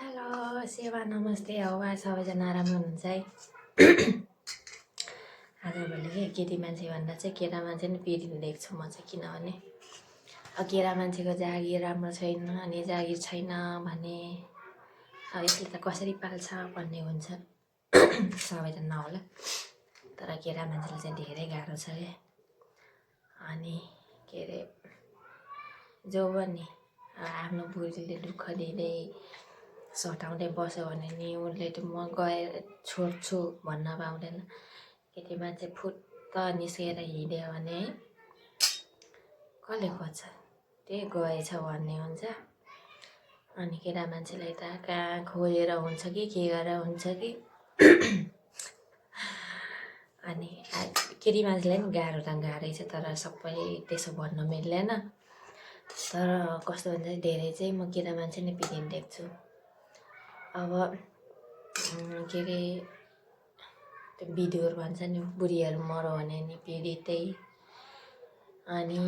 Hello सेवा नमस्ते हवा सबैजना राम्रो हुनुहुन्छ है। आजभोलि केटी मान्छे भन्दा चाहिँ केटा मान्छे नै पिरिन देख्छु म चाहिँ, किनभने केटा मान्छेको जागिर राम्रो छैन अनि जागिर छैन भने यसले त कसरी पाल्छ भन्ने हुन्छ। सबैजना होला, तर केटा मान्छेले चाहिँ धेरै गाह्रो छ क्या। अनि के अरे जो पनि आफ्नो बुढीले दुःख दिँदै सताउँदै बस्यो भने नि उसले त म गएर छोड्छु भन्न पाउँदैन। केटी मान्छे फुत्त निस्केर हिँड्यो भने कसले खोज्छ, त्यही गएछ भन्ने हुन्छ। अनि केटा मान्छेलाई त कहाँ खोजेर हुन्छ कि के गरेर हुन्छ कि। अनि केटी मान्छेलाई पनि गाह्रो त गाह्रै छ, तर सबै त्यसो भन्न मिल्दैन। तर कस्तो भन्छ धेरै चाहिँ म केटा मान्छे नै पिरिन देख्छु। अब के अरे त्यो विधुर भन्छ नि, बुढीहरू मऱ्यो भने नि पीडितै। अनि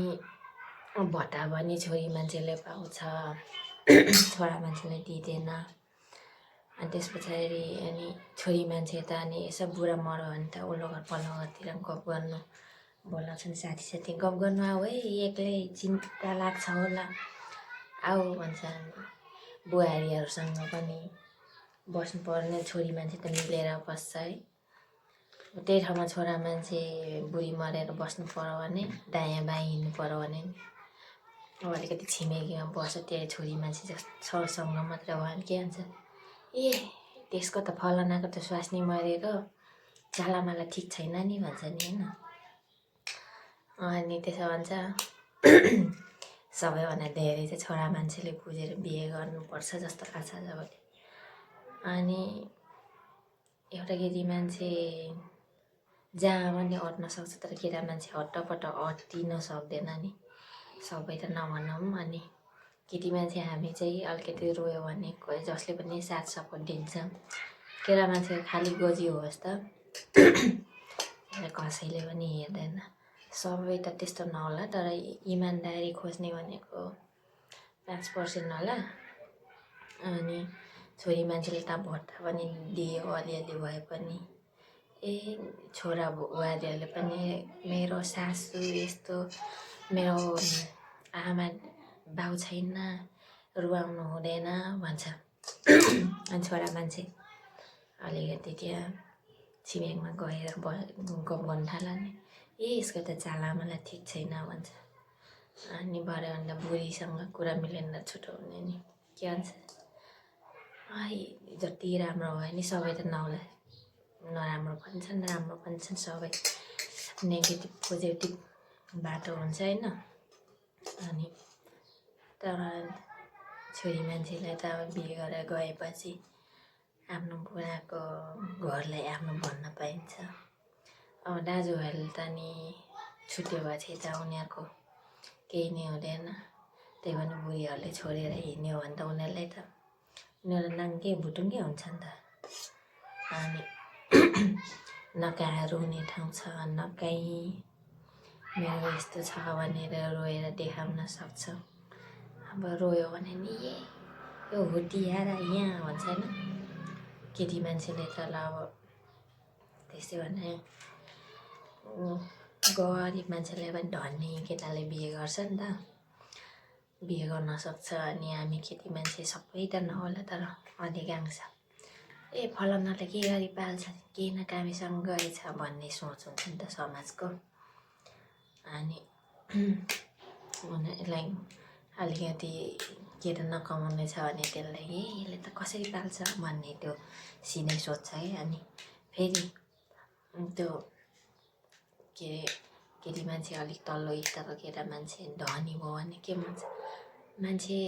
भत्ता पनि छोरी मान्छेले पाउँछ, छोरा मान्छेले दिँदैन। अनि त्यस पछाडि अनि छोरी मान्छे त अनि यसो बुढा मऱ्यो भने त उल्लो घर पल्लो घरतिर गफ गर्नु बोलाउँछन्, साथी गफ गर्नु आऊ है, एक्लै चिन्ता लाग्छ होला आऊ भन्छन्। बुहारीहरूसँग पनि बस्नुपर्ने, छोरी मान्छे त मिलेर बस्छ है। त्यही ठाउँमा छोरा मान्छे बुढी मरेर बस्नु पर्यो भने दायाँ बायाँ हिँड्नु पर्यो भने अब अलिकति छिमेकीमा बस्छ, त्यही छोरी मान्छे छरसँग मात्रै हो भने के भन्छ, ए त्यसको त फलानाको त स्वास्नी मरेको, चालामाला ठिक छैन नि भन्छ नि होइन। अनि त्यसो भन्छ सबैभन्दा धेरै चाहिँ छोरा मान्छेले बुझेर बिहे गर्नुपर्छ जस्तो लाग्छ सबैले। अनि एउटा केटी मान्छे जहाँ पनि अट्न सक्छ, तर केटा मान्छे हट्टपट्ट अट्टिन सक्दैन नि, सबै त नभनौँ। अनि केटी मान्छे हामी चाहिँ अलिकति रोयो भने जसले पनि साथ सपोर्ट दिन्छ। केटा मान्छे खालि गोजी होस् त कसैले पनि हेर्दैन। सबै त त्यस्तो नहोला, तर इमान्दारी खोज्ने भनेको 5% होला। अनि छोरी मान्छेले त भत्ता पनि दियो अलिअलि भए पनि, ए छोरा बुहारीहरूले पनि मेरो सासू यस्तो, मेरो आमा बाउ छैन, रुवाउनु हुँदैन भन्छ। अनि छोरा मान्छे अलिकति त्यहाँ छिमेकमा गएर गफ गर्नु थाल्यो भने ए यसको त चालामाला ठिक छैन भन्छ। अनि भरे भन्दा बुढीसँग कुरा मिलेन छुट्याउने नि के भन्छ, जति राम्रो भयो नि सबै त नहोला, नराम्रो पनि छन् राम्रो पनि छन्, सबै नेगेटिभ पोजिटिभ बाटो हुन्छ होइन। अनि तर छोरी मान्छेलाई त अब बिहे गरेर गएपछि आफ्नो बुढाको घरलाई आफ्नो भन्न पाइन्छ। अब दाजुभाइले त नि छुट्यो भएपछि त उनीहरूको केही नै हुँदैन। त्यही पनि बुढीहरूले छोडेर हिँड्यो भने त उनीहरू नाङ्गे भुटुङ्गे हुन्छ नि त। अनि न कहाँ रुने ठाउँ छ, न कहीँ मेरो यस्तो छ भनेर रोएर देखाउन सक्छ। अब रोयो भने नि यो हुटिएर यहाँ भन्छ होइन। केटी मान्छेले त ल अब त्यसै भने गरिब मान्छेले पनि धनी केटाले बिहे गर्छ नि त, बिहे गर्न सक्छ। अनि हामी केटी मान्छे सबै त नहोला, तर अधिकांश ए फलानाले के गरी पाल्छ, केही न कामीसँग गएछ भन्ने सोच हुन्छ नि त समाजको। अनि उनीहरूलाई अलिकति केटा नकमाउने छ भने त्यसलाई यसले त कसरी पाल्छ भन्ने त्यो सिधै सोध्छ है। अनि फेरि त्यो के अरे केटी मान्छे अलिक तल्लो स्तरको केटा मान्छे धनी भयो भने के भन्छ, मान्छे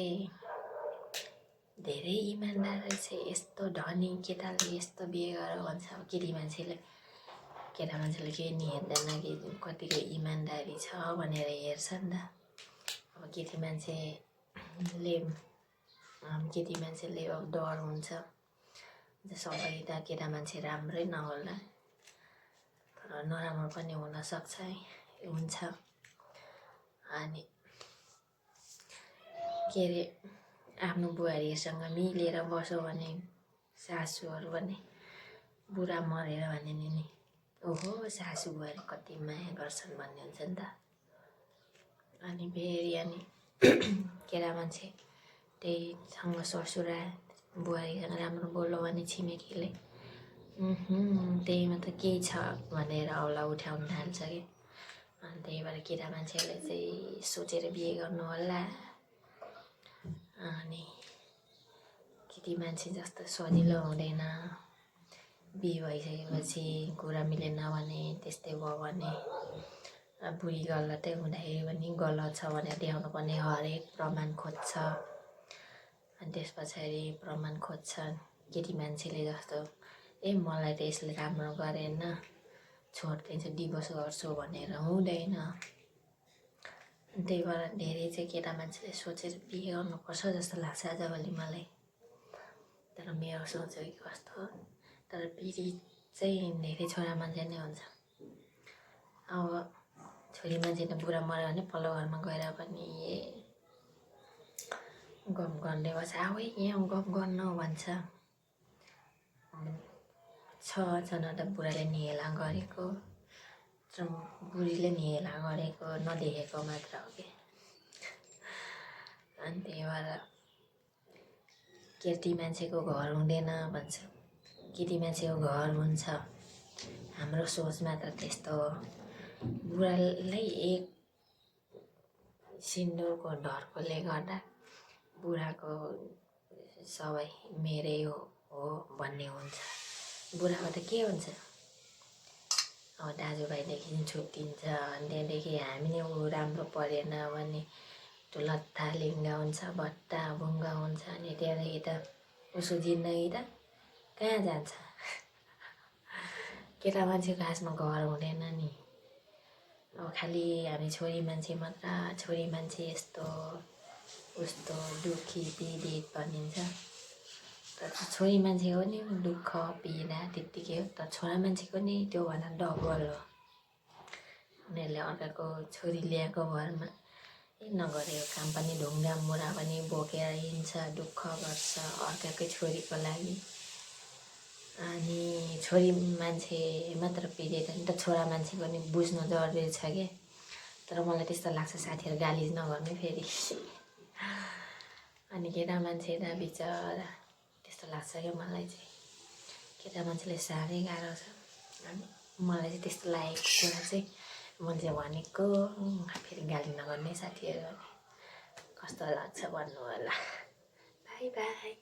धेरै इमान्दार रहेछ, यस्तो धनी केटाले यस्तो बिहे गरेर भन्छ। अब केटा मान्छेले केही नि हेर्दैन कि कतिको इमान्दारी छ भनेर हेर्छ नि त। अब केटी मान्छेले अब डर हुन्छ, सबै त केटा मान्छे राम्रै नहोला, तर नराम्रो पनि हुनसक्छ हुन्छ। अनि के अरे आफ्नो बुहारीसँग मिलेर बस्यो भने सासूहरू भने बुढा मरेर भने नि ओहो सासू बुहारी कति माया गर्छन् भन्ने हुन्छ नि त। अनि फेरि अनि केटा मान्छे त्यहीसँग ससुरा बुहारीसँग राम्रो बोल्यो भने छिमेकीले त्यहीमा त केही छ भनेर औला उठाउन थाल्छ कि। अनि त्यही भएर केटा मान्छेले चाहिँ सोचेर बिहे गर्नु होला। अनि केटी मान्छे जस्तो सजिलो हुँदैन। बिहे भइसकेपछि कुरा मिलेन भने त्यस्तै भयो भने बुढी गलतै हुँदाखेरि पनि गलत छ भनेर देखाउनु पर्ने हरेक प्रमाण खोज्छ। अनि त्यस पछाडि प्रमाण खोज्छ केटी मान्छेले जस्तो मलाई त यसले राम्रो गरेन छोडिदिन्छु डिभोर्स गर्छु भनेर हुँदैन। त्यही भएर धेरै चाहिँ केटा मान्छेले सोचेर बिहे गर्नुपर्छ जस्तो लाग्छ आजभोलि मलाई। तर मेरो सोच हो कि कस्तो तर फेरि चाहिँ धेरै छोरा मान्छे नै हुन्छ। अब छोरी मान्छे त बुढा मऱ्यो भने पल्लो घरमा गएर पनि गफ गर्ने भन्छ आऊ यहाँ गफ गर्न भन्छ। छजना त बुढाले नि हेला गरेको बुढीले नि हेला गरेको नदेखेको मात्र हो कि। अनि त्यही भएर केटी मान्छेको घर हुँदैन भन्छ केटी मान्छेको घर हुन्छ। हाम्रो सोच मात्र त्यस्तो हो। बुढालाई एक सिन्दुरको ढर्कोले गर्दा बुढाको सबै मेरै हो भन्ने हुन्छ। बुढाको त के हुन्छ अब दाजुभाइदेखि छुट्टिन्छ अनि त्यहाँदेखि हामीले ऊ राम्रो परेन भने त्यो लत्था लिङ्गा हुन्छ भट्टा भुङ्गा हुन्छ। अनि त्यहाँदेखि त उसको जिन्दगी त कहाँ जान्छ। केटा मान्छेको खासमा घर हुँदैन नि। अब खालि हामी छोरी मान्छे मात्र छोरी मान्छे यस्तो उस्तो दुःखी पीडित भनिन्छ। तर छोरी मान्छेको नि दुःख पीडा त्यत्तिकै हो तर छोरा मान्छेको नि त्योभन्दा डबल हो। उनीहरूले अर्काको छोरी ल्याएको भरमा नगरेको काम पनि ढुङ्गा मुढा पनि बोकेर हिँड्छ दुःख गर्छ अर्काकै छोरीको लागि। अनि छोरी मान्छे मात्र पीडित होइन त छोरा मान्छेको नि बुझ्नु जरुरी छ क्या। तर मलाई त्यस्तो लाग्छ साथीहरू गाली नगर्नु फेरि। अनि केटा मान्छे त बिचरा त्यस्तो लाग्छ क्या मलाई चाहिँ केटा मान्छेले साह्रै गाह्रो छ। अनि मलाई चाहिँ त्यस्तो लागेको कुरा चाहिँ मैले भनेको फेरि गाली नगर्ने साथीहरू कस्तो लाग्छ भन्नु होला। By by.